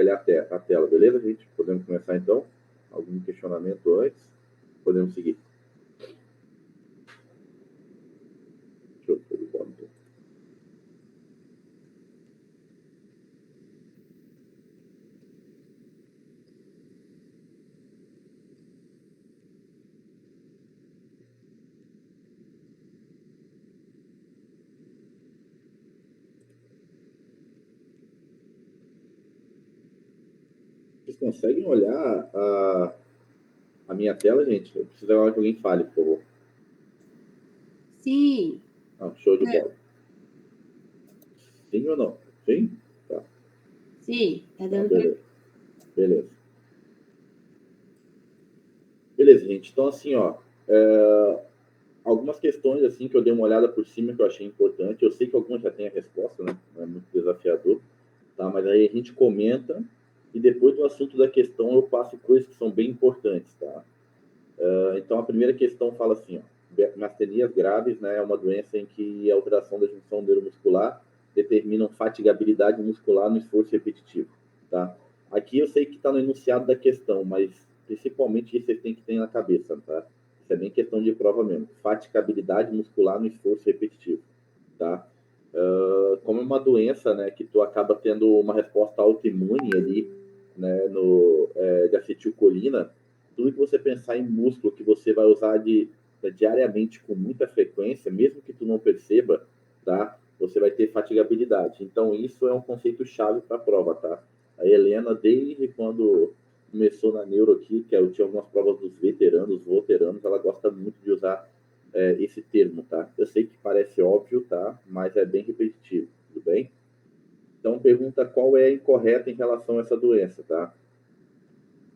espalhar a tela, beleza, gente? Podemos começar, então? Algum questionamento antes? Podemos seguir. Deixa eu pôr o botão. Vocês conseguem olhar a minha tela, gente? Eu preciso que alguém fale, por favor. Sim. Show de bola. Sim ou não? Sim? Tá. Sim, tá dando beleza. Beleza, gente. Então, assim, algumas questões assim que eu dei uma olhada por cima que eu achei importante. Eu sei que algumas já têm a resposta, né? Não é muito desafiador, tá? Mas aí a gente comenta e depois do assunto da questão eu passo coisas que são bem importantes, tá? Então, a primeira questão fala assim, miastenias graves, né? É uma doença em que a alteração da junção neuromuscular determinam fatigabilidade muscular no esforço repetitivo, tá? Aqui eu sei que está no enunciado da questão, mas principalmente isso você tem que ter na cabeça, tá? Isso é bem questão de prova mesmo. Fatigabilidade muscular no esforço repetitivo, tá? Como é uma doença, né, que tu acaba tendo uma resposta autoimune ali, né, de acetilcolina, tudo que você pensar em músculo que você vai usar diariamente com muita frequência, mesmo que tu não perceba, tá? Você vai ter fatigabilidade. Então, isso é um conceito chave para a prova, tá? A Helena, desde quando começou na neuro aqui, que eu tinha algumas provas dos veteranos, ela gosta muito de usar esse termo, tá? Eu sei que parece óbvio, tá? Mas é bem repetitivo, tudo bem? Então, pergunta qual é a incorreta em relação a essa doença, tá?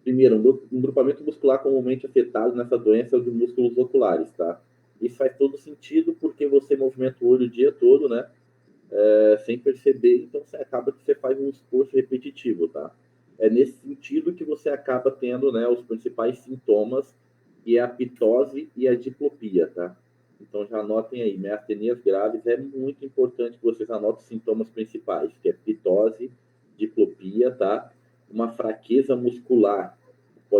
Primeiro, um grupamento muscular comumente afetado nessa doença é o de músculos oculares, tá? Isso faz todo sentido porque você movimenta o olho o dia todo, né? Sem perceber, então você acaba que você faz um esforço repetitivo, tá? É nesse sentido que você acaba tendo, né, os principais sintomas, que é a pitose e a diplopia, tá? Então já anotem aí, miastenias graves, é muito importante que vocês anotem os sintomas principais, que é pitose, diplopia, tá? Uma fraqueza muscular,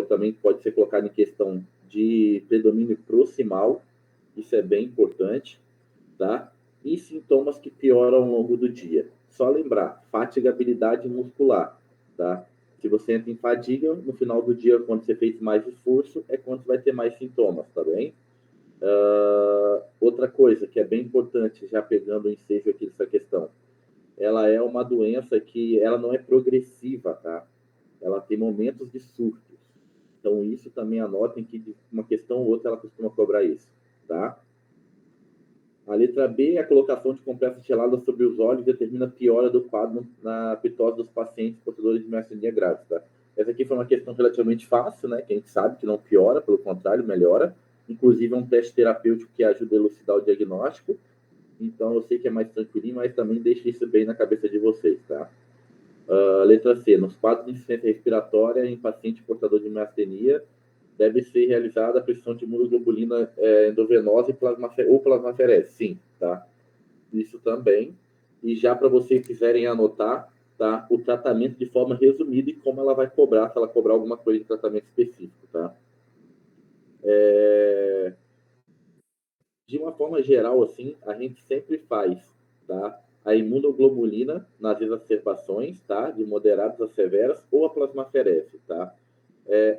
também pode ser colocado em questão de predomínio proximal, isso é bem importante, tá? E sintomas que pioram ao longo do dia. Só lembrar, fatigabilidade muscular, tá? Se você entra em fadiga, no final do dia, quando você fez mais esforço, é quando você vai ter mais sintomas, tá bem? Outra coisa que é bem importante, já pegando o ensejo aqui dessa questão, ela é uma doença que ela não é progressiva, tá? Ela tem momentos de surtos. Então, isso também anotem que de uma questão ou outra ela costuma cobrar isso, tá? A letra B é a colocação de compressas geladas sobre os olhos determina a piora do quadro na pitose dos pacientes portadores de miastenia grave, tá? Essa aqui foi uma questão relativamente fácil, né? Que a gente sabe que não piora, pelo contrário, melhora. Inclusive, é um teste terapêutico que ajuda a elucidar o diagnóstico. Então, eu sei que é mais tranquilinho, mas também deixe isso bem na cabeça de vocês, tá? Letra C. Nos quadros de insuficiência respiratória em paciente portador de miastenia, deve ser realizada a pressão de imunoglobulina endovenosa ou plasmaferese. Sim, tá? Isso também. E já para vocês quiserem anotar, tá? O tratamento de forma resumida e como ela vai cobrar, se ela cobrar alguma coisa de tratamento específico, tá? De uma forma geral, assim, a gente sempre faz, tá? A imunoglobulina nas exacerbações, tá? De moderadas a severas ou a plasmaferese, tá?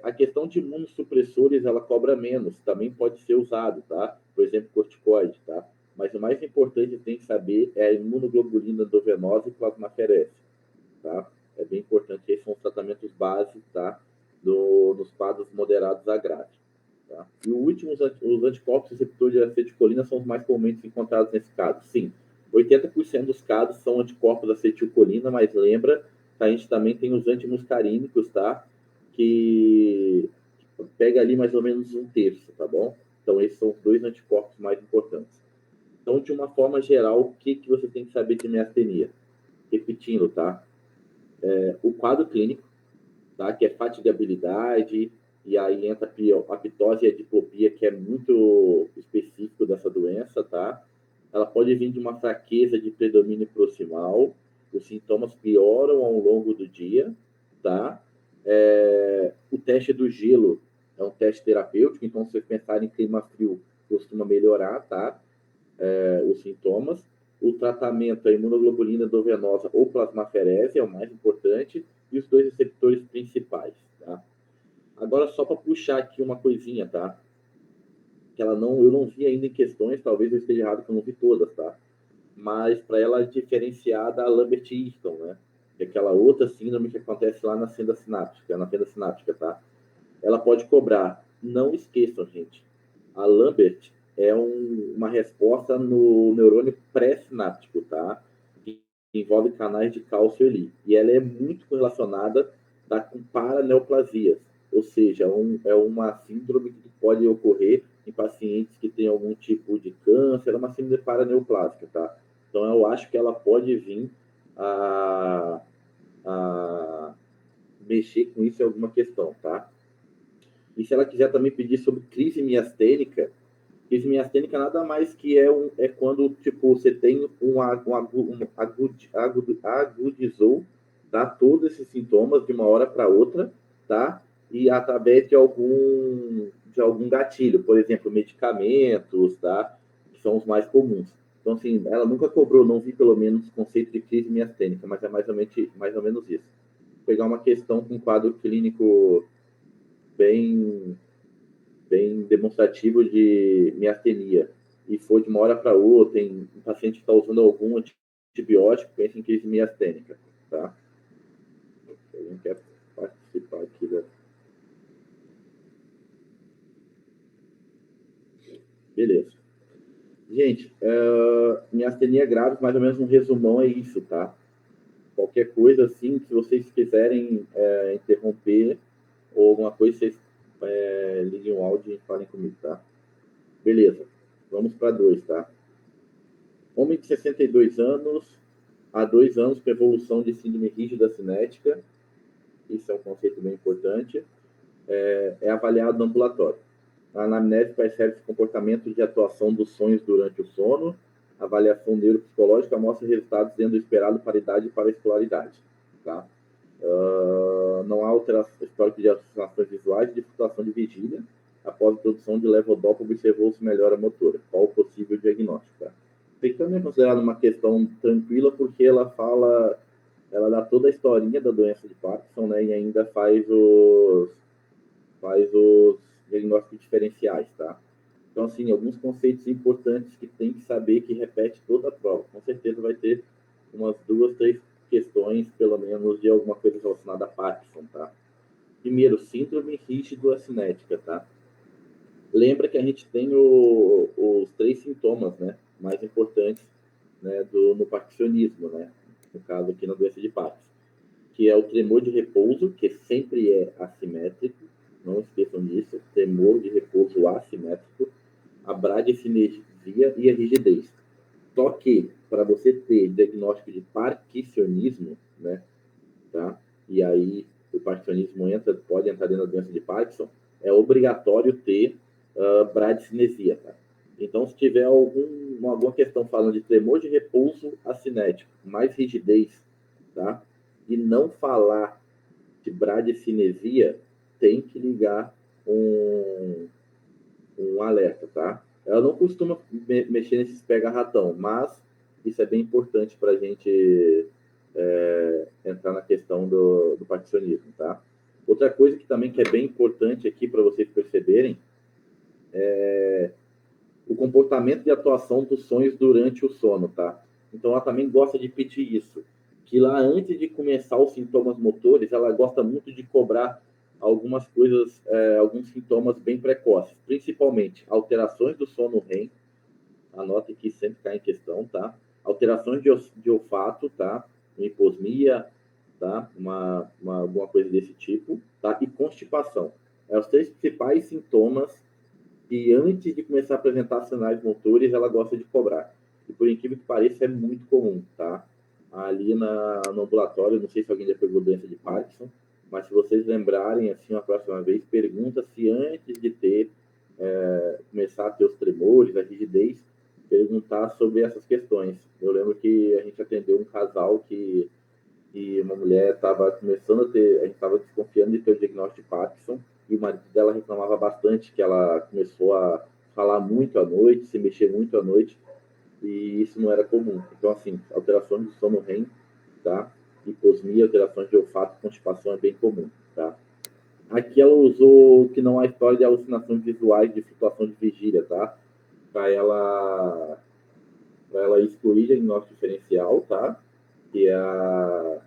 A questão de imunossupressores, ela cobra menos, também pode ser usado, tá? Por exemplo, corticoide, tá? Mas o mais importante que tem que saber é a imunoglobulina endovenosa e plasmaferese, tá? É bem importante, esses são os tratamentos básicos, tá? Nos quadros moderados a grave, tá? E o último, os anticorpos receptores de acetilcolina são os mais comumente encontrados nesse caso. Sim, 80% dos casos são anticorpos de acetilcolina, mas lembra que a gente também tem os antimuscarínicos, tá? Que pega ali mais ou menos um terço, tá bom? Então, esses são os dois anticorpos mais importantes. Então, de uma forma geral, o que você tem que saber de miastenia? Repetindo, tá? O quadro clínico, tá? Que é fatigabilidade, e aí entra a pitose e a diplopia, que é muito específico dessa doença, tá? Ela pode vir de uma fraqueza de predomínio proximal, os sintomas pioram ao longo do dia, tá? O teste do gelo é um teste terapêutico, então se vocês pensarem em clima frio, costuma melhorar, tá? Os sintomas. O tratamento, a imunoglobulina endovenosa ou plasmaferese é o mais importante, e os dois receptores principais, tá? Agora, só para puxar aqui uma coisinha, tá? Que eu não vi ainda em questões, talvez eu esteja errado, que eu não vi todas, tá? Mas para ela diferenciar da Lambert-Eaton, né? Que é aquela outra síndrome que acontece lá na fenda sináptica, tá? Ela pode cobrar. Não esqueçam, gente. A Lambert é uma resposta no neurônio pré-sináptico, tá? Que envolve canais de cálcio ali. E ela é muito correlacionada com paraneoplasias, ou seja, é uma síndrome que pode ocorrer em pacientes que têm algum tipo de câncer, é uma síndrome paraneoplásica, tá? Então, eu acho que ela pode vir a mexer com isso em alguma questão, tá? E se ela quiser também pedir sobre crise miastênica nada mais que é quando tipo, você tem agudizou, tá? Todos esses sintomas de uma hora para outra, tá? E através de algum gatilho, por exemplo, medicamentos, tá? Que são os mais comuns. Então, assim, ela nunca cobrou, não vi pelo menos conceito de crise miastênica, mas é mais ou menos isso. Vou pegar uma questão com um quadro clínico bem demonstrativo de miastenia e foi de uma hora para outra, tem um paciente que está usando algum antibiótico, pensa em crise miastênica, tá? Alguém quer participar aqui da... Beleza. Gente, miastenia grave, mais ou menos um resumão é isso, tá? Qualquer coisa assim, se vocês quiserem interromper ou alguma coisa, vocês liguem o áudio e falem comigo, tá? Beleza. Vamos para 2, tá? Homem de 62 anos, há 2 anos com evolução de síndrome rígida cinética, isso é um conceito bem importante, é avaliado no ambulatório. A anamnese percebe-se comportamento de atuação dos sonhos durante o sono, a avaliação neuropsicológica mostra resultados dentro do esperado para idade e para a escolaridade. Tá? Não há alteração histórico de alucinações visuais e de flutuação de vigília. Após a introdução de levodopa, observou-se melhora motora. Qual o possível diagnóstico? Tá? Tem que também é considerado uma questão tranquila, porque ela dá toda a historinha da doença de Parkinson, né, e ainda faz os diagnósticos diferenciais, tá? Então, assim, alguns conceitos importantes que tem que saber, que repete toda a prova. Com certeza vai ter umas 2, 3 questões, pelo menos, de alguma coisa relacionada a Parkinson, tá? Primeiro, síndrome rígido-acinética, tá? Lembra que a gente tem os 3 sintomas, né, mais importantes, né, no parkinsonismo, né, no caso aqui na doença de Parkinson, que é o tremor de repouso, que sempre é assimétrico, não esqueçam disso, tremor de repouso assimétrico, a bradicinesia e a rigidez. Só que, para você ter diagnóstico de parkinsonismo, né, tá, e aí o parkinsonismo pode entrar dentro da doença de Parkinson, é obrigatório ter bradicinesia, tá? Então, se tiver alguma questão falando de tremor de repouso acinético, mais rigidez, tá? E não falar de bradicinesia, tem que ligar um alerta, tá? Ela não costuma mexer nesses pega-ratão, mas isso é bem importante para a gente entrar na questão do parkinsonismo, tá? Outra coisa que também que é bem importante aqui para vocês perceberem é o comportamento de atuação dos sonhos durante o sono, tá? Então, ela também gosta de pedir isso, que lá antes de começar os sintomas motores, ela gosta muito de cobrar algumas coisas, alguns sintomas bem precoces, principalmente alterações do sono REM, anote que sempre está em questão, tá? Alterações de olfato, tá? Hiposmia, tá? Alguma coisa desse tipo, tá? E constipação. Os 3 principais sintomas que antes de começar a apresentar sinais motores, ela gosta de cobrar. E por incrível que pareça, é muito comum, tá? Ali no ambulatório, não sei se alguém já pegou doença de Parkinson, mas se vocês lembrarem, assim, a próxima vez, pergunta se antes de começar a ter os tremores, a rigidez, perguntar sobre essas questões. Eu lembro que a gente atendeu um casal que que uma mulher estava começando a ter, a gente estava desconfiando de ter o diagnóstico de Parkinson, e o marido dela reclamava bastante que ela começou a falar muito à noite, se mexer muito à noite, e isso não era comum. Então, assim, alterações do sono REM, tá? Hiposmia, alterações de olfato e constipação é bem comum, tá? Aqui ela usou que não há história de alucinações visuais de situação de vigília, tá? Para ela excluir diagnóstico diferencial, tá? Que é a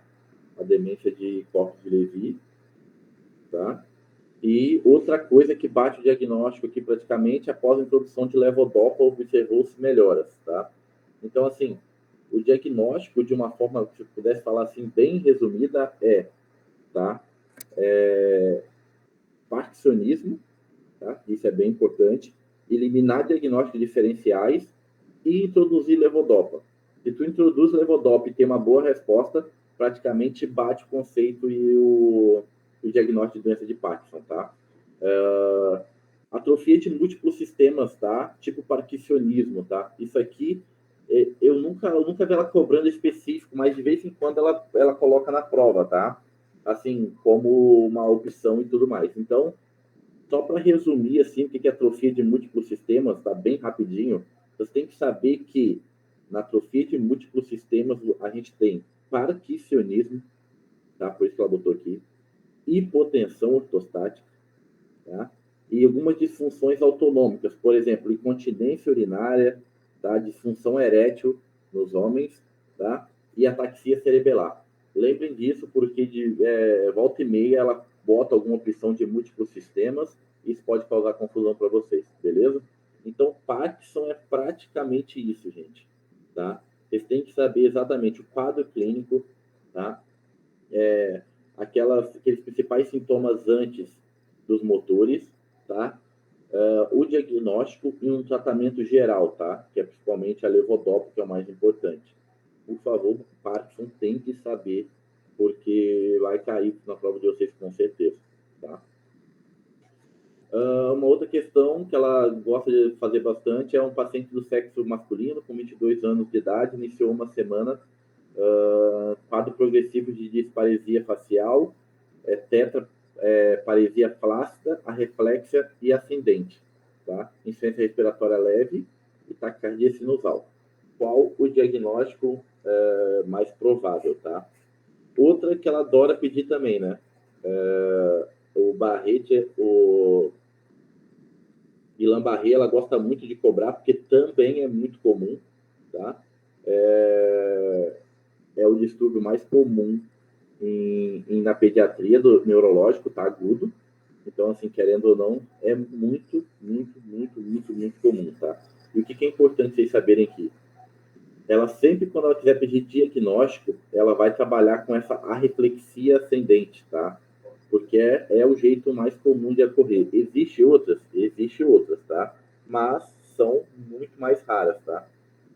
demência de Corpus de Levy, tá? E outra coisa que bate o diagnóstico aqui praticamente, após a introdução de levodopa, observou-se melhoras, tá? Então, assim, o diagnóstico, de uma forma, se eu pudesse falar assim, bem resumida, tá? Parkinsonismo, tá? Isso é bem importante. Eliminar diagnósticos diferenciais e introduzir levodopa. Se tu introduz levodopa e tem uma boa resposta, praticamente bate o conceito e o diagnóstico de doença de Parkinson, tá? Atrofia de múltiplos sistemas, tá? Tipo parkinsonismo, tá? Isso aqui, eu nunca vi ela cobrando específico, mas de vez em quando ela coloca na prova, tá? Assim, como uma opção e tudo mais. Então, só para resumir, assim, o que é atrofia de múltiplos sistemas, tá? Bem rapidinho, você tem que saber que na atrofia de múltiplos sistemas a gente tem parkinsonismo, tá? Por isso que ela botou aqui, hipotensão ortostática, tá? E algumas disfunções autonômicas, por exemplo, incontinência urinária, tá? Disfunção erétil nos homens, tá? E ataxia cerebelar. Lembrem disso, porque volta e meia ela bota alguma opção de múltiplos sistemas, e isso pode causar confusão para vocês, beleza? Então, Parkinson é praticamente isso, gente, tá? Vocês têm que saber exatamente o quadro clínico, tá? Aqueles principais sintomas antes dos motores, tá? O diagnóstico e um tratamento geral, tá? Que é principalmente a levodopa, que é o mais importante. Por favor, o Parkinson tem que saber, porque vai cair na prova de vocês com certeza, tá? Uma outra questão que ela gosta de fazer bastante é um paciente do sexo masculino com 22 anos de idade, iniciou uma semana, quadro progressivo de disparesia facial, tetraparesia flácida, arreflexia e ascendente, tá? Insuficiência respiratória leve e taquicardia sinusal. Qual o diagnóstico mais provável, tá? Outra que ela adora pedir também, né? O Barrete, o Guillain-Barré, ela gosta muito de cobrar, porque também é muito comum, tá? É o distúrbio mais comum na pediatria do neurológico, tá? Agudo. Então, assim, querendo ou não, é muito, muito, muito, muito, muito comum, tá? E o que é importante vocês saberem aqui? Ela sempre, quando ela quiser pedir diagnóstico, ela vai trabalhar com essa arreflexia ascendente, tá? Porque é o jeito mais comum de ocorrer. Existe outras, tá? Mas são muito mais raras, tá?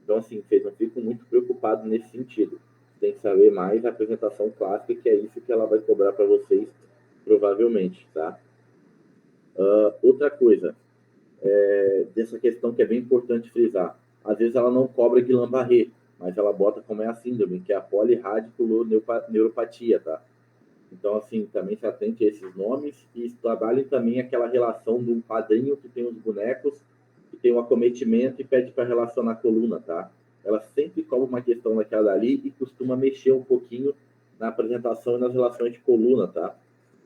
Então, assim, vocês não ficam muito preocupados nesse sentido. Tem que saber mais a apresentação clássica, que é isso que ela vai cobrar para vocês, provavelmente, tá? Outra coisa, dessa questão que é bem importante frisar. Às vezes ela não cobra Guillain-Barré, mas ela bota como é a síndrome, que é a polirradiculoneuropatia, tá? Então, assim, também se atente a esses nomes e trabalhem também aquela relação de um padrinho que tem os bonecos, que tem um acometimento e pede para relacionar a coluna, tá? Ela sempre cobra uma questão daquela ali e costuma mexer um pouquinho na apresentação e nas relações de coluna, tá?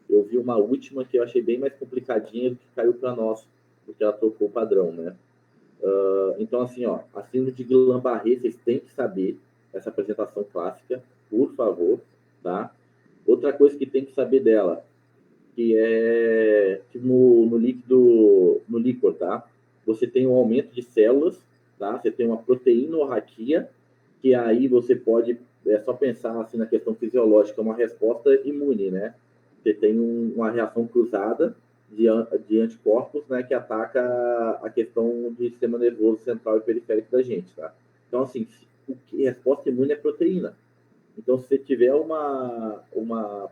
Eu vi uma última que eu achei bem mais complicadinha do que caiu para nós, porque ela trocou o padrão, né? Então, assim, ó, a síndrome de Guillain-Barré, vocês têm que saber essa apresentação clássica, por favor, tá? Outra coisa que tem que saber dela, que é que no líquor, tá? Você tem um aumento de células, tá? Você tem uma proteinorraquia, que aí você pode, só pensar assim na questão fisiológica, uma resposta imune, né? Você tem uma reação cruzada de anticorpos, né, que ataca a questão do sistema nervoso central e periférico da gente, tá? Então, assim, resposta imune é proteína. Então, se você tiver uma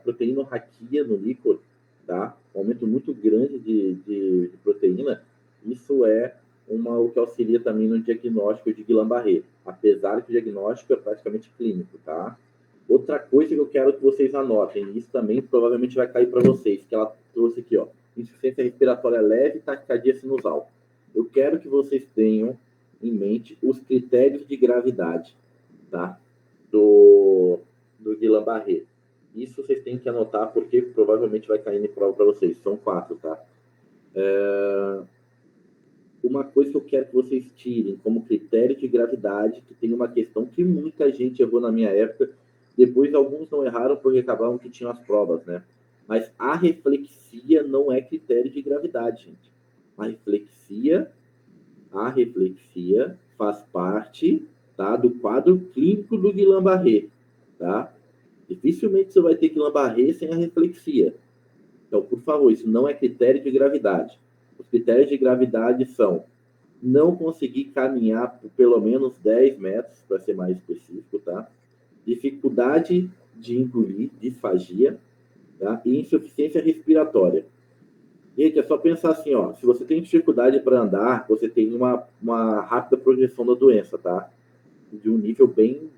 proteinorraquia no líquor, tá? Um aumento muito grande de proteína, isso é o que auxilia também no diagnóstico de Guillain-Barré, apesar que o diagnóstico é praticamente clínico, tá? Outra coisa que eu quero que vocês anotem, isso também provavelmente vai cair para vocês, que ela trouxe aqui, ó, insuficiência respiratória leve e taquicardia sinusal. Eu quero que vocês tenham em mente os critérios de gravidade, tá? Do Guillain-Barré. Isso vocês têm que anotar, porque provavelmente vai cair em prova para vocês. São 4, tá? Uma coisa que eu quero que vocês tirem como critério de gravidade, que tem uma questão que muita gente errou na minha época, depois alguns não erraram porque acabavam que tinham as provas, né? Mas a reflexia não é critério de gravidade, gente. A reflexia faz parte, tá, do quadro clínico do Guillain-Barré, tá? Dificilmente você vai ter Guillain-Barré sem a reflexia. Então, por favor, isso não é critério de gravidade. Os critérios de gravidade são não conseguir caminhar por pelo menos 10 metros, para ser mais específico, tá? Dificuldade de engolir, disfagia, tá? E insuficiência respiratória. Gente, é só pensar assim, ó, se você tem dificuldade para andar, você tem uma rápida progressão da doença, tá? De um nível bem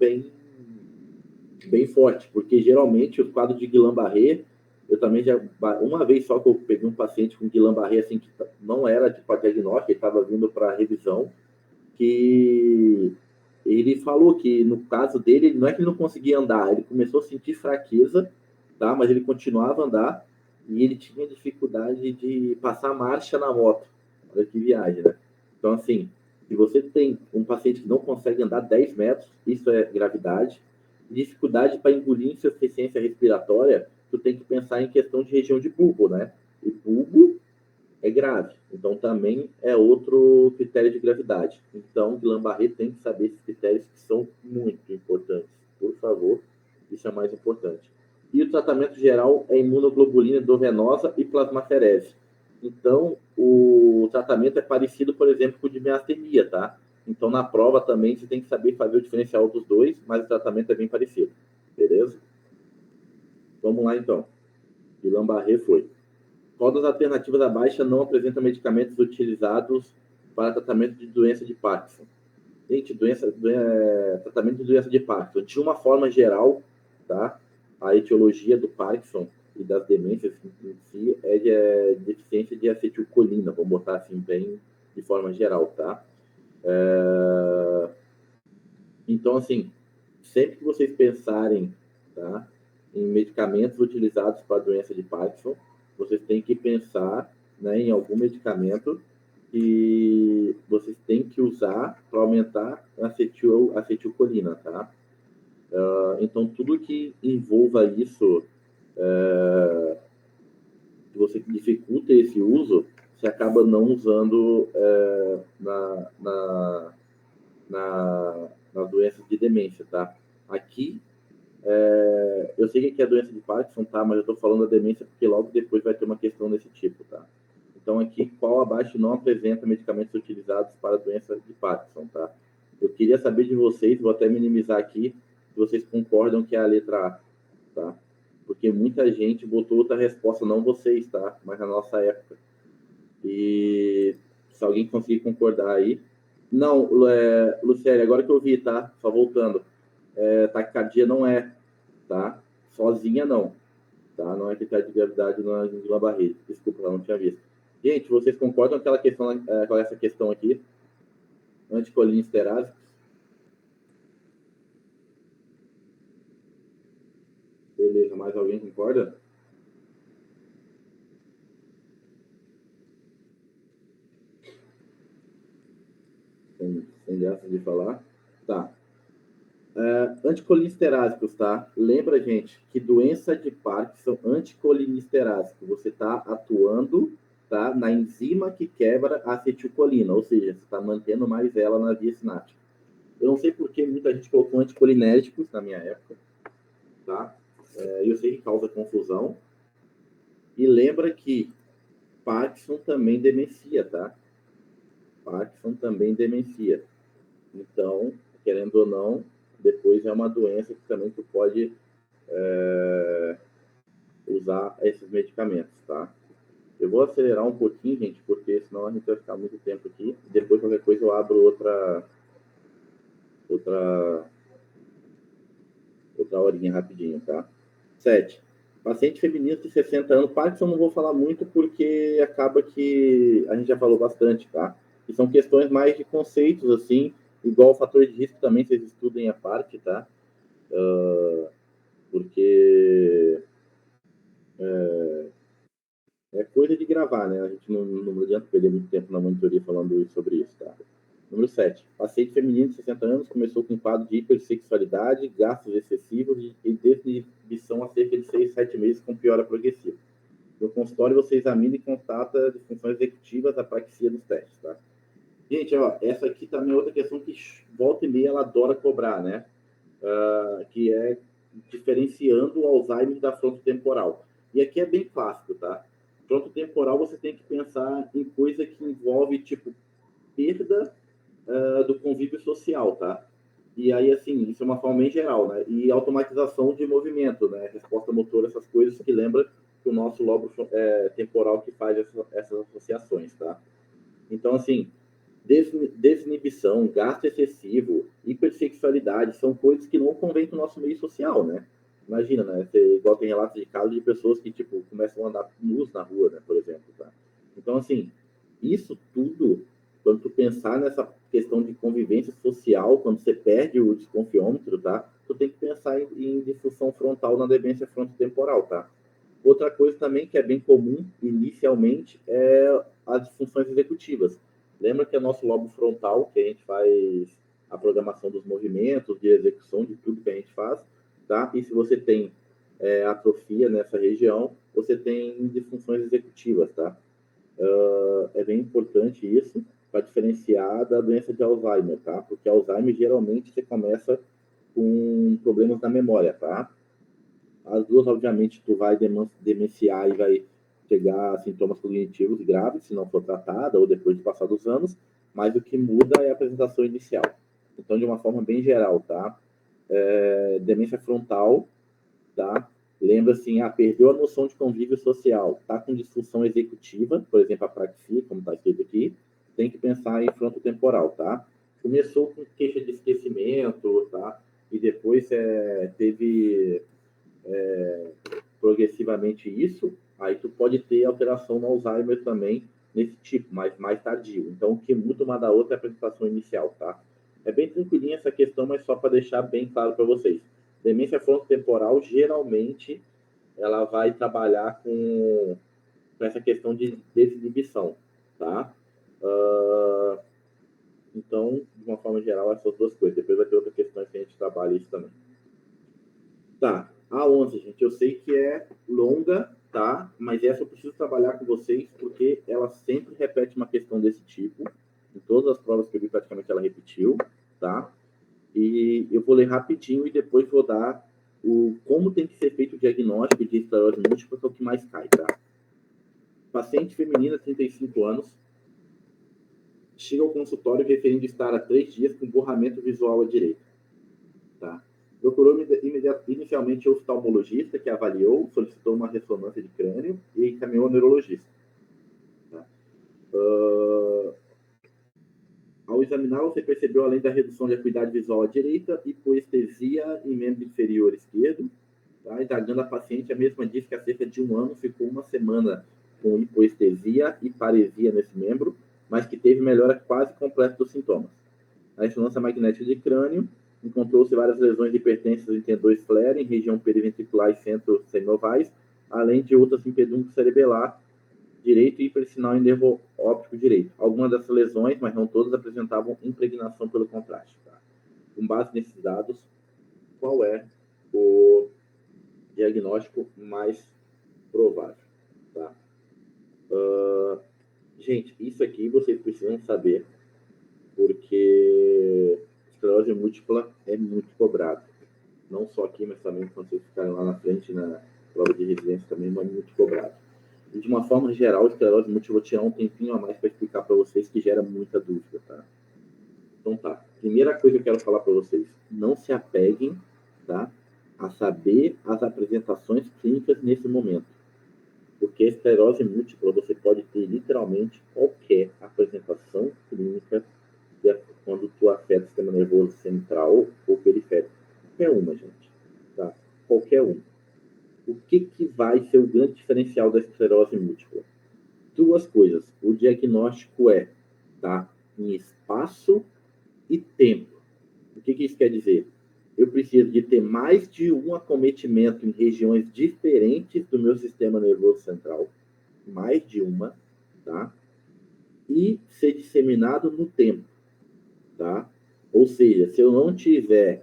forte, porque geralmente os quadros de Guillain-Barré, eu também já, uma vez só que eu peguei um paciente com Guillain-Barré, assim, que não era tipo a diagnóstico, ele estava vindo para revisão, que ele falou que no caso dele, não é que ele não conseguia andar, ele começou a sentir fraqueza, tá? Mas ele continuava a andar e ele tinha dificuldade de passar marcha na moto. Olha que viagem, né? Então, assim, se você tem um paciente que não consegue andar 10 metros, isso é gravidade. Dificuldade para engolir insuficiência respiratória, tu tem que pensar em questão de região de bulbo, né? E bulbo é grave. Então, também é outro critério de gravidade. Então, Guillain-Barré tem que saber esses critérios que são muito importantes. Por favor, isso é mais importante. E o tratamento geral é imunoglobulina endovenosa e plasmaferese. Então, o tratamento é parecido, por exemplo, com o de miastenia, tá? Então, na prova também você tem que saber fazer o diferencial dos dois, mas o tratamento é bem parecido. Beleza? Vamos lá, então. Guillain-Barré foi. Qual das alternativas abaixo não apresenta medicamentos utilizados para tratamento de doença de Parkinson? Gente, tratamento de doença de Parkinson. De uma forma geral, tá? A etiologia do Parkinson e das demências em si é de deficiência de acetilcolina, vamos botar assim bem de forma geral, tá? Então, assim, sempre que vocês pensarem, tá, em medicamentos utilizados para a doença de Parkinson, vocês têm que pensar, né, em algum medicamento que vocês têm que usar para aumentar a acetilcolina, tá? Então, tudo que envolva isso, que você dificulta esse uso, você acaba não usando na doença de demência, tá? Aqui, eu sei que aqui é a doença de Parkinson, tá? Mas eu tô falando da demência porque logo depois vai ter uma questão desse tipo, tá? Então, aqui, qual abaixo não apresenta medicamentos utilizados para a doença de Parkinson, tá? Eu queria saber de vocês, vou até minimizar aqui, se vocês concordam que é a letra A, tá? Porque muita gente botou outra resposta, não vocês, tá? Mas na nossa época. E se alguém conseguir concordar aí. Não, Lucélia, agora que eu vi, tá? Só voltando. Taquicardia não é, tá? Sozinha não, tá? Não é critério de gravidade na Guillain-Barré. Desculpa, eu não tinha visto. Gente, vocês concordam com com essa questão aqui? Anticolinesterásico? Beleza, mais alguém concorda? Sem graça de falar. Tá. Anticolinsterásicos, tá? Lembra, gente, que doença de Parkinson, anticolinesterásico, você está atuando, tá, na enzima que quebra a acetilcolina, ou seja, você está mantendo mais ela na via sináptica. Eu não sei por que muita gente colocou anticolinérgicos na minha época, tá? Eu sei que causa confusão. E lembra que Parkinson também demencia, tá? Parkinson também demencia. Então, querendo ou não, depois é uma doença que também tu pode usar esses medicamentos, tá? Eu vou acelerar um pouquinho, gente, porque senão a gente vai ficar muito tempo aqui. Depois, qualquer coisa, eu abro outra outra horinha rapidinho, tá? 7. Paciente feminino de 60 anos. Parkinson não vou falar muito porque acaba que a gente já falou bastante, tá? E são questões mais de conceitos, assim, igual o fator de risco também, vocês estudem a parte, tá? Porque é coisa de gravar, né? A gente não adianta perder muito tempo na monitoria falando sobre isso, tá? Número 7. Paciente feminino de 60 anos começou com um quadro de hipersexualidade, gastos excessivos e desinibição há cerca de 6, 7 meses com piora progressiva. No consultório, você examina e constata disfunções executivas, apraxia nos testes, tá? Gente, ó, essa aqui também é outra questão que volta e meia ela adora cobrar, né? Que é diferenciando o Alzheimer da frontotemporal. E aqui é bem clássico, tá? Frontotemporal você tem que pensar em coisa que envolve, tipo, perda do convívio social, tá? E aí, assim, isso é uma forma em geral, né? E automatização de movimento, né? Resposta motora, essas coisas que lembra que o nosso lobo temporal que faz essas associações, tá? Então, assim, desinibição, gasto excessivo, hipersexualidade, são coisas que não convêm com o nosso meio social, né? Imagina, né? Você, igual tem relatos de casos de pessoas que, tipo, começam a andar nus na rua, né? Por exemplo, tá? Então, assim, isso tudo, quando tu pensar nessa questão de convivência social, quando você perde o desconfiômetro, tá? Tu tem que pensar em disfunção frontal na demência frontotemporal, tá? Outra coisa também que é bem comum, inicialmente, é as disfunções executivas. Lembra que é nosso lobo frontal, que a gente faz a programação dos movimentos, de execução, de tudo que a gente faz, tá? E se você tem atrofia nessa região, você tem disfunções executivas, tá? É bem importante isso para diferenciar da doença de Alzheimer, tá? Porque Alzheimer, geralmente, você começa com problemas na memória, tá? As duas, obviamente, tu vai demenciar e vai pegar sintomas cognitivos graves, se não for tratada, ou depois de passar dos anos, mas o que muda é a apresentação inicial. Então, de uma forma bem geral, tá? Demência frontal, tá? Lembra assim, perdeu a noção de convívio social, tá com disfunção executiva, por exemplo, apraxia, como está escrito aqui, tem que pensar em frontotemporal, tá? Começou com queixa de esquecimento, tá? E depois teve progressivamente isso, aí tu pode ter alteração no Alzheimer também nesse tipo, mas mais tardio. Então, o que muda uma da outra é a apresentação inicial, tá? É bem tranquilinha essa questão, mas só para deixar bem claro para vocês. Demência frontotemporal, geralmente, ela vai trabalhar com essa questão de desinibição, tá? Então, de uma forma geral, essas duas coisas. Depois vai ter outra questão que a gente trabalha isso também. Tá, a 11, gente, eu sei que é longa, tá? Mas essa eu preciso trabalhar com vocês porque ela sempre repete uma questão desse tipo. Em todas as provas que eu vi, praticamente ela repetiu, tá? E eu vou ler rapidinho e depois vou dar como tem que ser feito o diagnóstico de esclerose múltipla, que é o que mais cai, tá? Paciente feminina, 35 anos, chega ao consultório referindo estar há 3 dias com borramento visual à direita, tá? Procurou inicialmente o oftalmologista, que avaliou, solicitou uma ressonância de crânio e encaminhou ao neurologista. Tá? Ao examinar, você percebeu, além da redução de acuidade visual à direita, hipoestesia em membro inferior esquerdo. Tá? Indagando a paciente, a mesma diz que há cerca de 1 ano ficou 1 semana com hipoestesia e paresia nesse membro, mas que teve melhora quase completa dos sintomas. A ressonância magnética de crânio encontrou-se várias lesões de hipertensas em tendões flare, em região periventricular e centro semiovais, além de outras em pedúnculo cerebelar direito e hipersinal em nervo óptico direito. Algumas dessas lesões, mas não todas, apresentavam impregnação pelo contraste. Tá? Com base nesses dados, qual é o diagnóstico mais provável? Tá? Gente, isso aqui vocês precisam saber, porque esclerose múltipla é muito cobrado. Não só aqui, mas também quando vocês ficarem lá na frente, na prova de residência também, é muito cobrado. E de uma forma geral, esclerose múltipla, vou tirar um tempinho a mais para explicar para vocês, que gera muita dúvida, tá? Então tá, primeira coisa que eu quero falar para vocês, não se apeguem, tá, a saber as apresentações clínicas nesse momento. Porque a esclerose múltipla, você pode ter literalmente qualquer apresentação clínica quando tu afeta o sistema nervoso central ou periférico. Qualquer uma, gente. Tá? qualquer um. O que vai ser o grande diferencial da esclerose múltipla? Duas coisas. O diagnóstico tá, em espaço e tempo. O que isso quer dizer? Eu preciso de ter mais de um acometimento em regiões diferentes do meu sistema nervoso central, mais de uma, tá? E ser disseminado no tempo, tá? Ou seja, se eu não tiver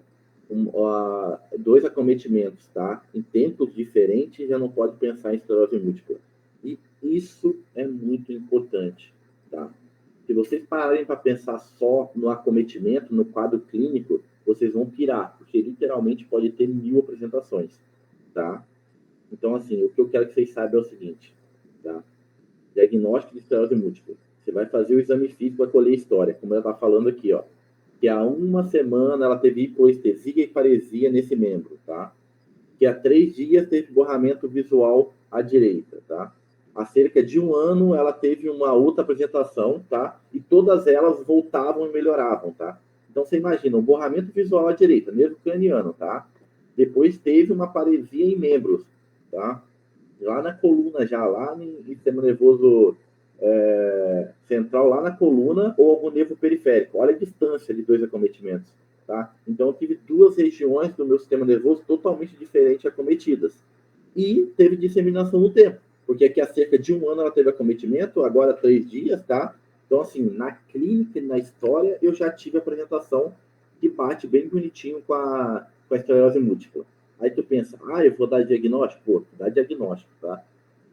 dois acometimentos, tá? Em tempos diferentes, já não pode pensar em esclerose múltipla. E isso é muito importante, tá? Se vocês pararem para pensar só no acometimento, no quadro clínico, vocês vão pirar, porque literalmente pode ter 1000 apresentações, tá? Então, assim, o que eu quero que vocês saibam é o seguinte, tá? Diagnóstico de esclerose múltipla. Você vai fazer o exame físico para colher história, como ela está falando aqui, ó. Que há uma semana ela teve hipoestesia e paresia nesse membro, tá? Que há 3 dias teve borramento visual à direita, tá? Há cerca de 1 ano ela teve uma outra apresentação, tá? E todas elas voltavam e melhoravam, tá? Então você imagina, um borramento visual à direita, mesmo craniano, tá? Depois teve uma paresia em membros, tá? Lá na coluna já, lá no sistema nervoso central, lá na coluna, ou algum nervo periférico. Olha a distância de 2 acometimentos, tá? Então eu tive 2 regiões do meu sistema nervoso totalmente diferentes acometidas. E teve disseminação no tempo, porque aqui há cerca de 1 ano ela teve acometimento, agora 3 dias, tá? Então, assim, na clínica e na história, eu já tive apresentação que bate bem bonitinho com a esclerose múltipla. Aí tu pensa, eu vou dar diagnóstico? Pô, dá diagnóstico, tá?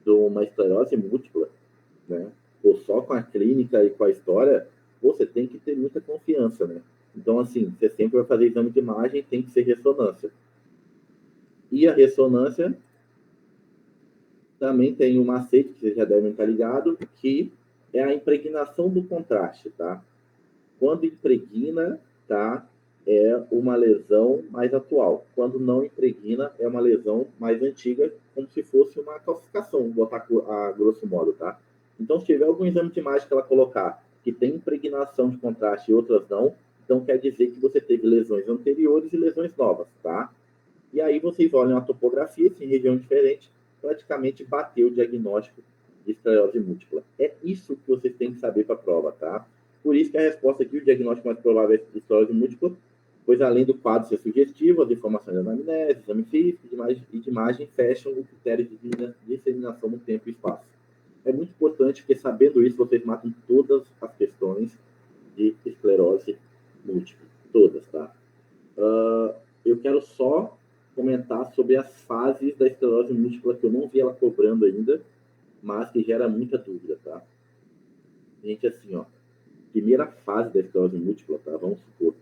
De uma esclerose múltipla, né? Ou só com a clínica e com a história, você tem que ter muita confiança, né? Então, assim, você sempre vai fazer exame de imagem, tem que ser ressonância. E a ressonância também tem um macete, que vocês já devem estar ligados, que é a impregnação do contraste, tá? Quando impregna, tá? É uma lesão mais atual. Quando não impregna, é uma lesão mais antiga, como se fosse uma calcificação, vou botar a grosso modo, tá? Então, se tiver algum exame de imagem que ela colocar que tem impregnação de contraste e outras não, então quer dizer que você teve lesões anteriores e lesões novas, tá? E aí vocês olham a topografia, se em região diferente, praticamente bateu o diagnóstico de esclerose múltipla. É isso que vocês têm que saber para a prova, tá? Por isso que a resposta aqui, o diagnóstico mais provável é de esclerose múltipla, pois além do quadro ser sugestivo, as informações da anamnese, exame físico e de imagem fecham o critério de disseminação no tempo e espaço. É muito importante, porque sabendo isso, vocês matam todas as questões de esclerose múltipla. Todas, tá? Eu quero só comentar sobre as fases da esclerose múltipla, que eu não vi ela cobrando ainda, mas que gera muita dúvida, tá? Gente, assim, ó, primeira fase da esclerose múltipla, tá? Vamos supor,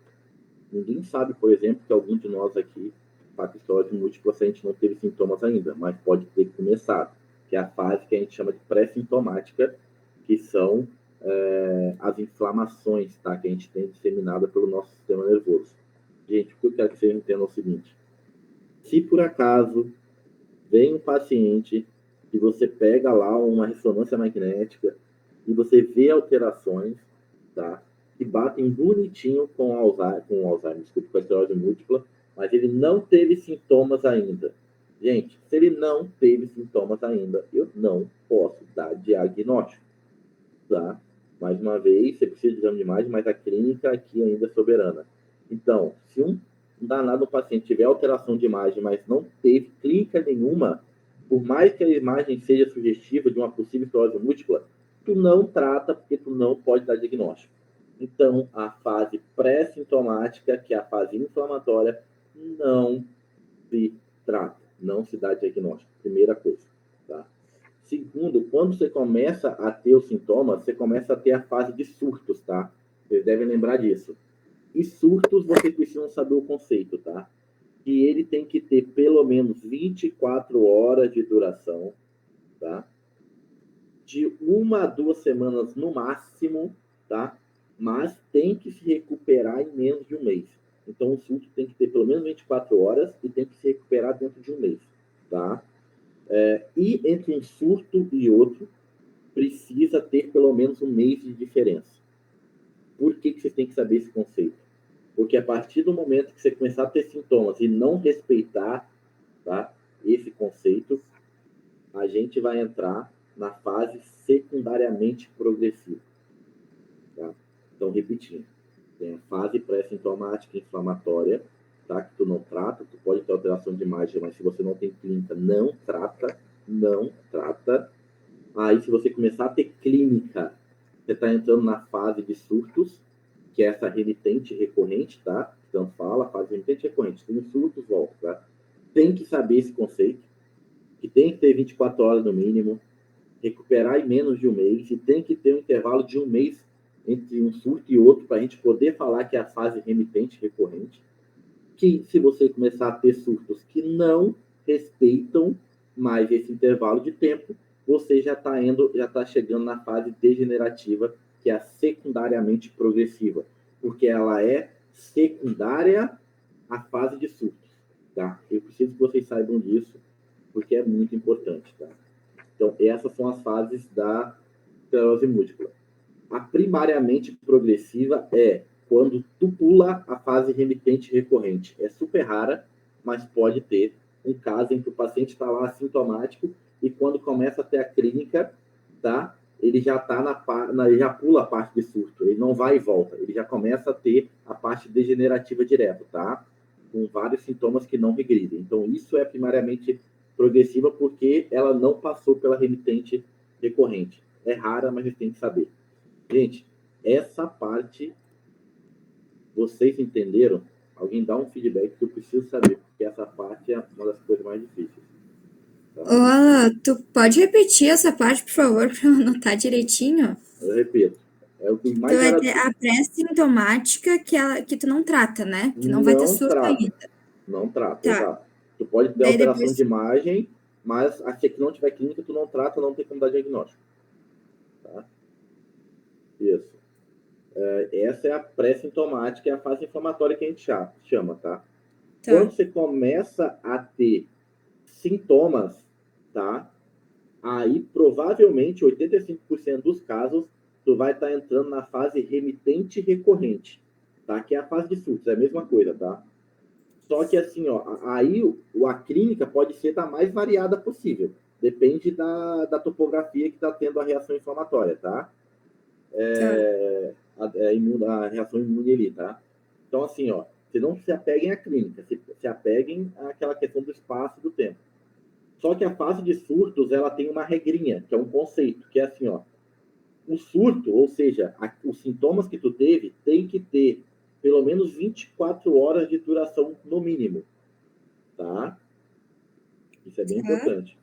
ninguém sabe, por exemplo, que algum de nós aqui está com esclerose múltipla se a gente não teve sintomas ainda, mas pode ter começado, que é a fase que a gente chama de pré-sintomática, que são as inflamações, tá? Que a gente tem disseminada pelo nosso sistema nervoso. Gente, o que eu quero que vocês entendam é o seguinte: se por acaso vem um paciente e você pega lá uma ressonância magnética e você vê alterações, tá? Que batem bonitinho com Alzheimer, desculpa, com a esclerose múltipla, mas ele não teve sintomas ainda. Gente, se ele não teve sintomas ainda, eu não posso dar diagnóstico, tá? Mais uma vez, você precisa de exame de imagem, mas a clínica aqui ainda é soberana. Então, se um danado paciente tiver alteração de imagem, mas não teve clínica nenhuma, por mais que a imagem seja sugestiva de uma possível esclerose múltipla, tu não trata, porque tu não pode dar diagnóstico. Então, a fase pré-sintomática, que é a fase inflamatória, não se trata, não se dá diagnóstico. Primeira coisa, tá? Segundo, quando você começa a ter os sintomas, você começa a ter a fase de surtos, tá? Vocês devem lembrar disso. E surtos, vocês precisam saber o conceito, tá? Que ele tem que ter pelo menos 24 horas de duração, tá? De 1 a 2 semanas no máximo, tá? Mas tem que se recuperar em menos de um mês. Então, o surto tem que ter pelo menos 24 horas e tem que se recuperar dentro de um mês, tá? E entre um surto e outro, precisa ter pelo menos um mês de diferença. Por que vocês têm que saber esse conceito? Porque a partir do momento que você começar a ter sintomas e não respeitar, tá? Esse conceito, a gente vai entrar na fase secundariamente progressiva. Tá? Então, repetindo, tem a fase pré-sintomática inflamatória, tá? Que tu não trata, tu pode ter alteração de imagem, mas se você não tem clínica, não trata. Aí, se você começar a ter clínica, você está entrando na fase de surtos, que é essa remitente recorrente, tá? Então, fala, fase remitente recorrente. Tem surtos, volta, tá? Tem que saber esse conceito, que tem que ter 24 horas no mínimo, recuperar em menos de um mês, e tem que ter um intervalo de um mês entre um surto e outro, para a gente poder falar que é a fase remitente recorrente, que se você começar a ter surtos que não respeitam mais esse intervalo de tempo, você já está chegando na fase degenerativa, que é a secundariamente progressiva, porque ela é secundária à fase de surtos, tá? Eu preciso que vocês saibam disso, porque é muito importante, tá? Então, essas são as fases da esclerose múltipla. A primariamente progressiva é quando tu pula a fase remitente recorrente. É super rara, mas pode ter um caso em que o paciente está lá assintomático e quando começa a ter a clínica, tá? Ele já ele já pula a parte de surto, ele não vai e volta, ele já começa a ter a parte degenerativa direto, tá? Com vários sintomas que não regridem. Então, isso é primariamente progressiva porque ela não passou pela remitente recorrente. É rara, mas a gente tem que saber. Gente, essa parte, vocês entenderam? Alguém dá um feedback que eu preciso saber, porque essa parte é uma das coisas mais difíceis. Tá? Ô, Alan, tu pode repetir essa parte, por favor, para eu anotar direitinho? Eu repito. É o que mais Tu vai ter a pré-sintomática que tu não trata, né? Que não vai ter surto ainda. Não trata, Tá. exato. Tu pode ter Daí alteração depois... de imagem, mas se aqui não tiver clínica, tu não trata, não tem como dar diagnóstico. Tá? Isso. Essa é a pré-sintomática, é a fase inflamatória que a gente chama, tá? Quando você começa a ter sintomas, tá? Aí, provavelmente, 85% dos casos, tu vai estar entrando na fase remitente recorrente, tá? Que é a fase de surtos, é a mesma coisa, tá? Só que, assim, ó, aí a clínica pode ser da mais variada possível. Depende da topografia que está tendo a reação inflamatória, tá? A reação imune ali, tá? Então, assim, ó, você não se apeguem à clínica, se apeguem àquela questão do espaço e do tempo. Só que a fase de surtos, ela tem uma regrinha, que é um conceito, que é assim, ó, o surto, ou seja, os sintomas que tu teve, tem que ter pelo menos 24 horas de duração no mínimo, tá? Isso é bem importante,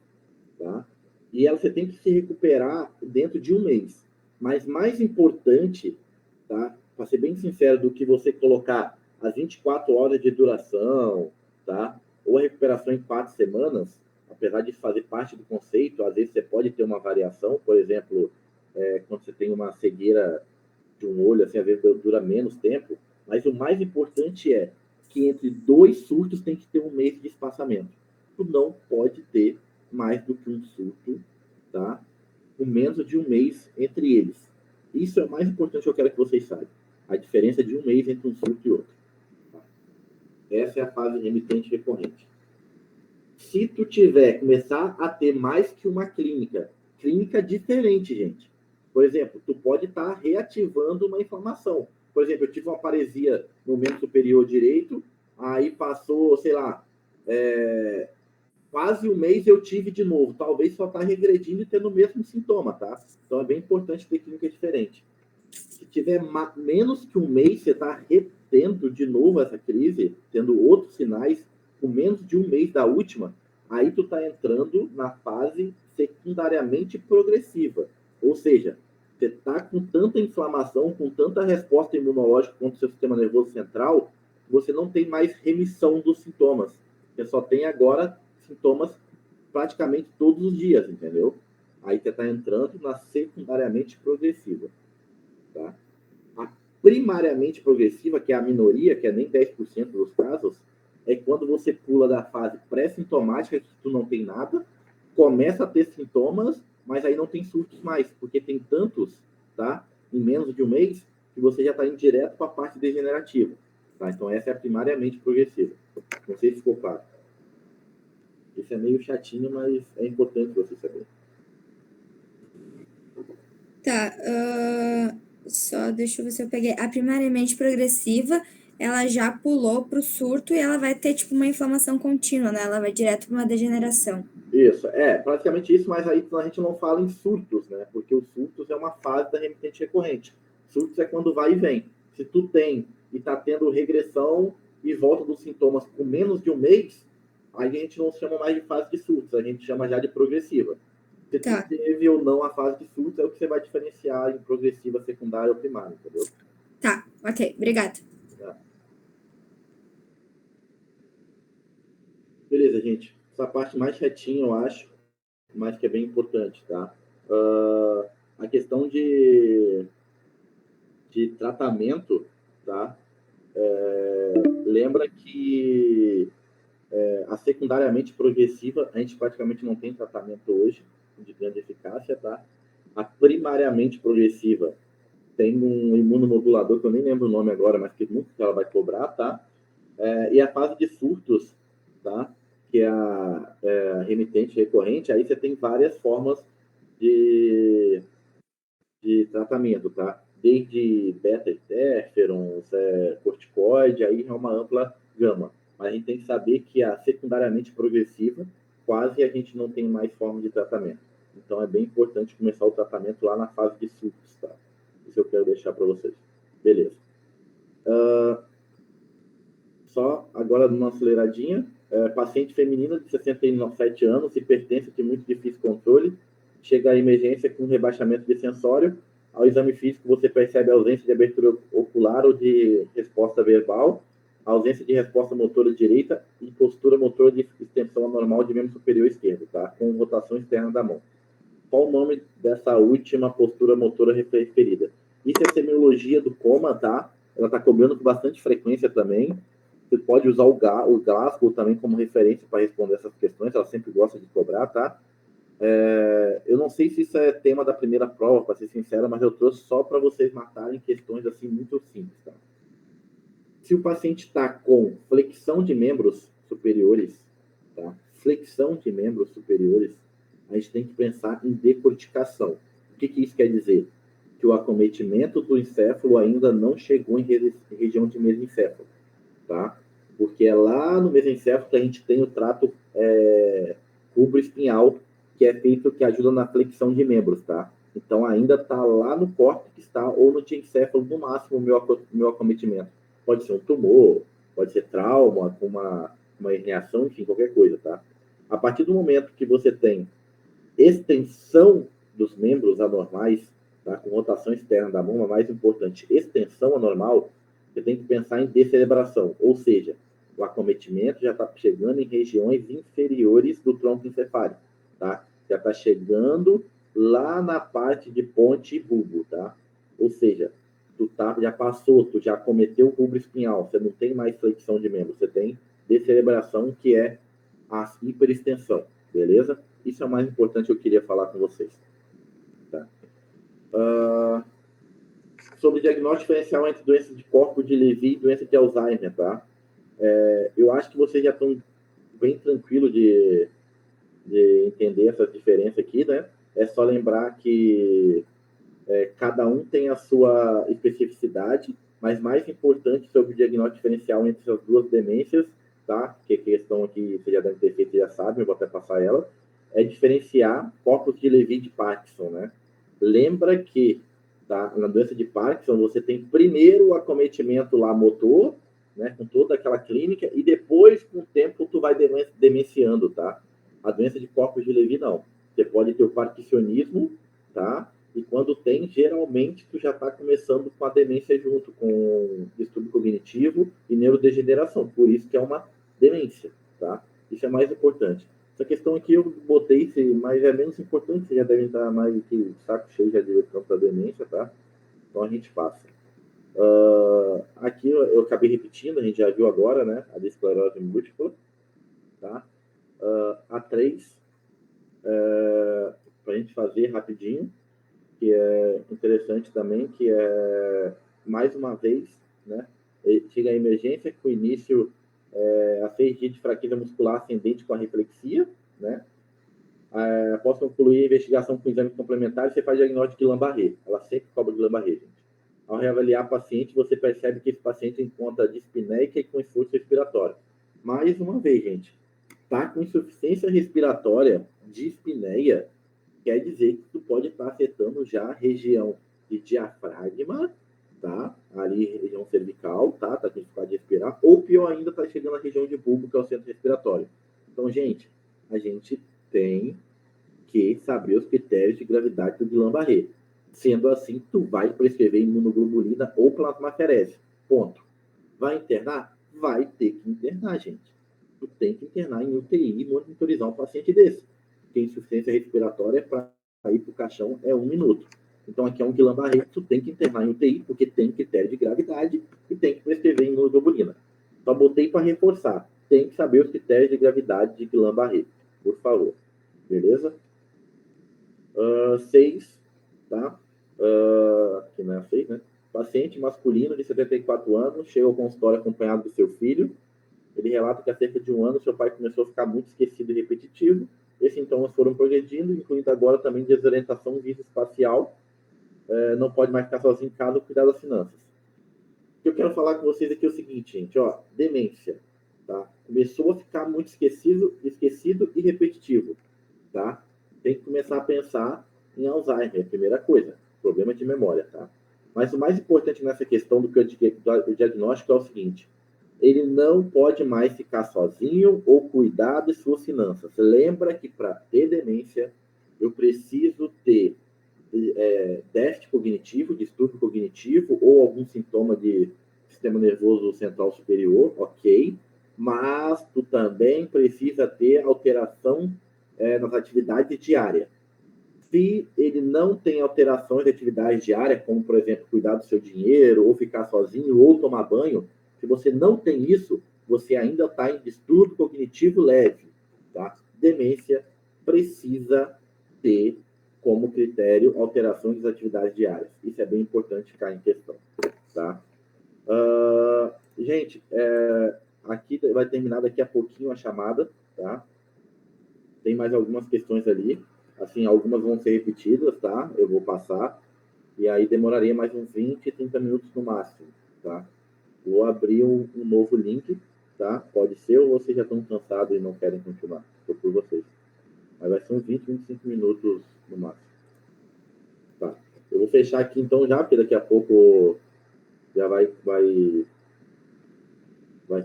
tá? E você tem que se recuperar dentro de um mês. Mas mais importante, tá? Para ser bem sincero, do que você colocar as 24 horas de duração, tá? Ou a recuperação em 4 semanas, apesar de fazer parte do conceito, às vezes você pode ter uma variação, por exemplo, quando você tem uma cegueira de um olho, assim, às vezes dura menos tempo, mas o mais importante é que entre 2 surtos tem que ter um mês de espaçamento. Tu não pode ter mais do que um surto, tá? Com menos de um mês entre eles. Isso é o mais importante que eu quero que vocês saibam. A diferença de um mês entre um surto e outro. Tá? Essa é a fase remitente recorrente. Se tu começar a ter mais que uma clínica diferente, gente. Por exemplo, tu pode estar reativando uma inflamação. Por exemplo, eu tive uma paresia no membro superior direito, aí passou, sei lá, quase um mês eu tive de novo. Talvez só está regredindo e tendo o mesmo sintoma, tá? Então é bem importante ter clínica diferente. Se tiver menos que um mês, você está retendo de novo essa crise, tendo outros sinais, com menos de um mês da última, aí tu está entrando na fase secundariamente progressiva. Ou seja, você está com tanta inflamação, com tanta resposta imunológica contra o seu sistema nervoso central, você não tem mais remissão dos sintomas. Você só tem agora sintomas praticamente todos os dias, entendeu? Aí você está entrando na secundariamente progressiva. Tá? A primariamente progressiva, que é a minoria, que é nem 10% dos casos, é quando você pula da fase pré-sintomática, que tu não tem nada, começa a ter sintomas, mas aí não tem surtos mais, porque tem tantos, tá? Em menos de um mês, que você já está indo direto para a parte degenerativa. Tá? Então, essa é a primariamente progressiva. Não sei se ficou claro. Isso é meio chatinho, mas é importante você saber. Tá, só deixa eu ver se eu peguei. A primariamente progressiva, ela já pulou pro surto e ela vai ter, tipo, uma inflamação contínua, né? Ela vai direto para uma degeneração. Isso, praticamente isso, mas aí a gente não fala em surtos, né? Porque os surtos é uma fase da remitente recorrente. Surtos é quando vai e vem. Se tu tem e tá tendo regressão e volta dos sintomas com menos de um mês, aí a gente não chama mais de fase de surtos, a gente chama já de progressiva. Se tu teve ou não a fase de surtos, é o que você vai diferenciar em progressiva, secundária ou primária, entendeu? Tá, ok, obrigada. Beleza, gente. Essa parte mais chatinha, eu acho, mas que é bem importante, tá? A questão de tratamento, tá? Lembra que a secundariamente progressiva, a gente praticamente não tem tratamento hoje de grande eficácia, tá? A primariamente progressiva tem um imunomodulador, que eu nem lembro o nome agora, mas que nunca ela vai cobrar, tá? E a fase de surtos, tá? Que é a remitente recorrente, aí você tem várias formas de tratamento, tá? Desde beta-interferons, corticoide, aí é uma ampla gama. Mas a gente tem que saber que a secundariamente progressiva, quase a gente não tem mais forma de tratamento. Então é bem importante começar o tratamento lá na fase de surtos, tá? Isso eu quero deixar para vocês. Beleza. Só agora numa aceleradinha, paciente feminina de 67 anos, hipertensa de muito difícil controle, chega à emergência com rebaixamento de sensório. Ao exame físico, você percebe a ausência de abertura ocular ou de resposta verbal, ausência de resposta motora direita e postura motora de extensão anormal de membro superior esquerdo, tá? Com rotação externa da mão. Qual o nome dessa última postura motora referida? Isso é semiologia do coma, tá? Ela está cobrando com bastante frequência também. Você pode usar o Glasgow também como referência para responder essas questões, ela sempre gosta de cobrar, tá? Eu não sei se isso é tema da primeira prova, para ser sincero, mas eu trouxe só para vocês matarem questões assim muito simples, tá? Se o paciente está com flexão de membros superiores, tá? Flexão de membros superiores, a gente tem que pensar em decorticação. O que isso quer dizer? Que o acometimento do encéfalo ainda não chegou em região de mesencéfalo, tá? Porque é lá no mesencéfalo que a gente tem o trato rubro-espinhal, que é feito, que ajuda na flexão de membros, tá? Então ainda está lá no córtex, tá? Ou no diencéfalo, no máximo, o meu acometimento. Pode ser um tumor, pode ser trauma, uma herniação, enfim, qualquer coisa, tá? A partir do momento que você tem extensão dos membros anormais, tá? Com rotação externa da mão, a mais importante, extensão anormal, você tem que pensar em descerebração, ou seja, o acometimento já está chegando em regiões inferiores do tronco encefálico, tá? Já está chegando lá na parte de ponte e bulbo, tá? Ou seja, já passou, tu já acometeu o bulbo espinhal, você não tem mais flexão de membro, você tem descerebração, que é a hiperextensão, beleza? Isso é o mais importante que eu queria falar com vocês. Tá? Sobre diagnóstico diferencial entre doença de corpo de Levy e doença de Alzheimer, tá? Eu acho que vocês já estão bem tranquilos de entender essa diferença aqui, né? É só lembrar que cada um tem a sua especificidade, mas mais importante sobre o diagnóstico diferencial entre essas duas demências, tá? Que a questão aqui, você já deve ter feito, já sabe, eu vou até passar ela, é diferenciar corpos de Levy e de Parkinson, né? Lembra que, tá, na doença de Parkinson, você tem primeiro o acometimento lá motor, né, com toda aquela clínica, e depois, com o tempo, tu vai demenciando, tá? A doença de corpos de Levy, não. Você pode ter o parkinsonismo, tá? E quando tem, geralmente, tu já está começando com a demência junto, com distúrbio cognitivo e neurodegeneração. Por isso que é uma demência, tá? Isso é mais importante. Essa questão aqui eu botei, mas é menos importante, vocês já devem estar mais que saco cheio já de campo da demência, tá? Então a gente passa. Aqui eu acabei repetindo, a gente já viu agora, né? A de esclerose múltipla, tá? A 3, para a gente fazer rapidinho, que é interessante também, que é, mais uma vez, né? Chega a emergência com início a 6 dias de fraqueza muscular ascendente com a reflexia, né? Após concluir a investigação com exames complementares, você faz diagnóstico de Guillain-Barré. Ela sempre cobra Guillain-Barré, gente. Ao reavaliar o paciente, você percebe que esse paciente encontra dispneia e com esforço respiratório. Mais uma vez, gente, tá com insuficiência respiratória, dispneia, quer dizer que tu pode estar afetando já a região de diafragma, tá? Ali, região cervical, tá? Tá com dificuldade de respirar. Ou pior ainda, tá chegando na região de bulbo, que é o centro respiratório. Então, gente, a gente tem que saber os critérios de gravidade do Guillain-Barré. Sendo assim, tu vai prescrever imunoglobulina ou plasmaferese. Ponto. Vai internar? Vai ter que internar, gente. Tu tem que internar em UTI e monitorizar um paciente desse. Porque insuficiência respiratória para ir para o caixão é 1 minuto. Então, aqui é um Guillain-Barré, tu tem que internar em UTI, porque tem critério de gravidade e tem que prescrever imunoglobulina. Só botei para reforçar. Tem que saber os critérios de gravidade de Guillain-Barré, por favor. Beleza? 6, tá? Que não é a 6, né? Paciente masculino de 74 anos, chega ao consultório acompanhado do seu filho. Ele relata que há cerca de 1 ano seu pai começou a ficar muito esquecido e repetitivo. Esses sintomas foram progredindo, incluindo agora também desorientação visoespacial. Não pode mais ficar sozinho em casa ou cuidar das finanças. O que eu quero falar com vocês aqui é o seguinte, gente, ó, demência, tá? Começou a ficar muito esquecido e repetitivo, tá? Tem que começar a pensar em Alzheimer, é a primeira coisa, problema de memória, tá? Mas o mais importante nessa questão do diagnóstico é o seguinte, ele não pode mais ficar sozinho ou cuidar de suas finanças. Lembra que para ter demência, eu preciso ter déficit cognitivo, distúrbio cognitivo ou algum sintoma de sistema nervoso central superior, ok, mas tu também precisa ter alteração nas atividades diárias. Se ele não tem alterações de atividade diária, como, por exemplo, cuidar do seu dinheiro, ou ficar sozinho, ou tomar banho, se você não tem isso, você ainda está em distúrbio cognitivo leve, tá? Demência precisa ter como critério alterações das atividades diárias. Isso é bem importante ficar em questão, tá? Gente, aqui vai terminar daqui a pouquinho a chamada, tá? Tem mais algumas questões ali, assim, algumas vão ser repetidas, tá? Eu vou passar, e aí demoraria mais uns 20, 30 minutos no máximo, tá? Vou abrir um novo link, tá? Pode ser, ou vocês já estão cansados e não querem continuar, estou por vocês. Mas vai ser uns 20, 25 minutos no máximo. Tá. Eu vou fechar aqui então já, porque daqui a pouco já vai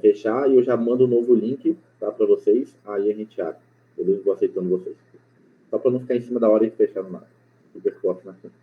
fechar e eu já mando um novo link, tá, para vocês, aí a gente abre. Beleza? Vou aceitando vocês. Só para não ficar em cima da hora e fechar no nada. Super forte na frente.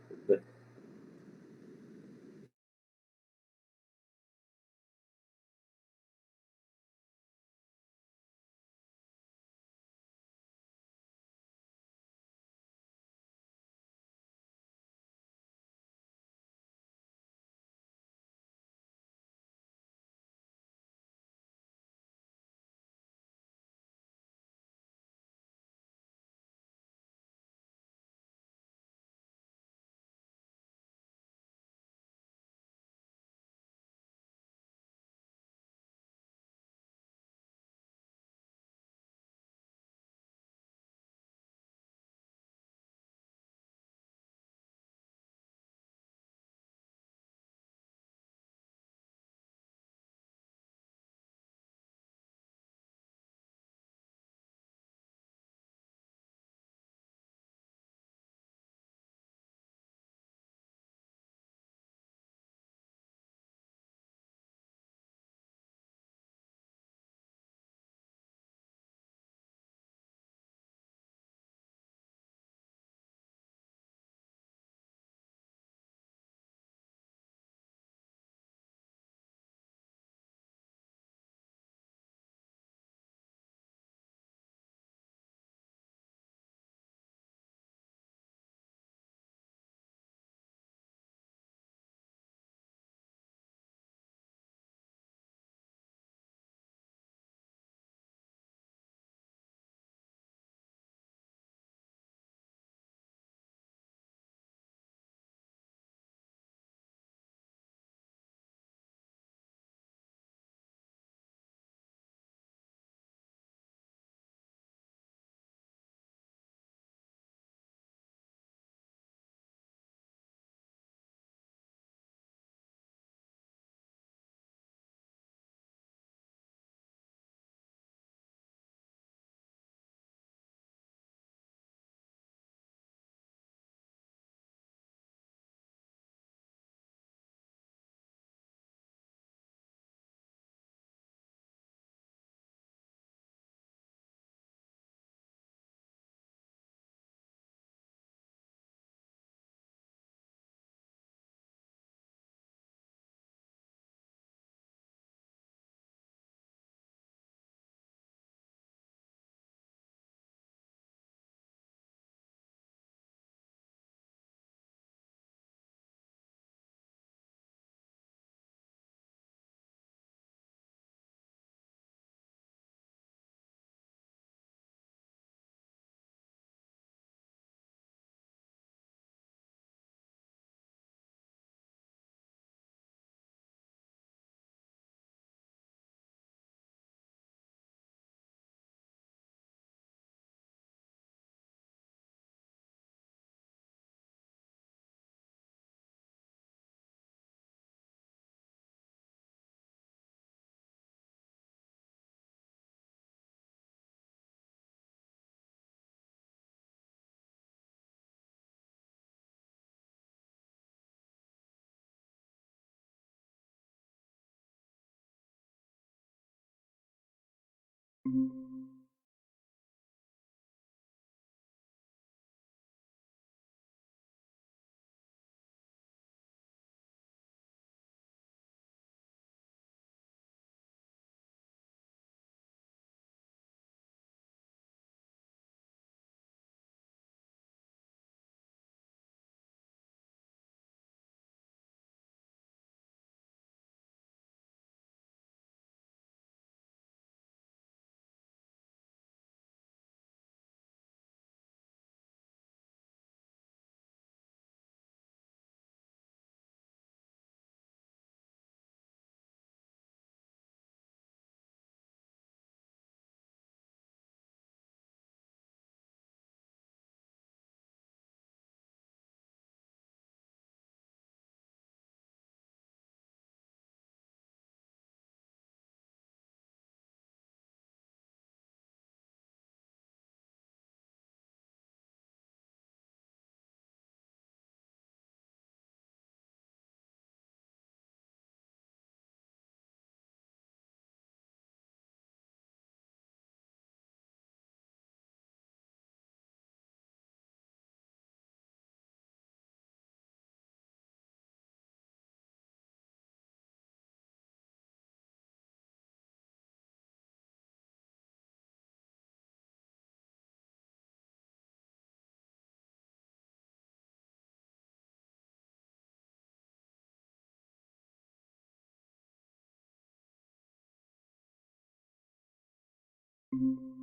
Uhum.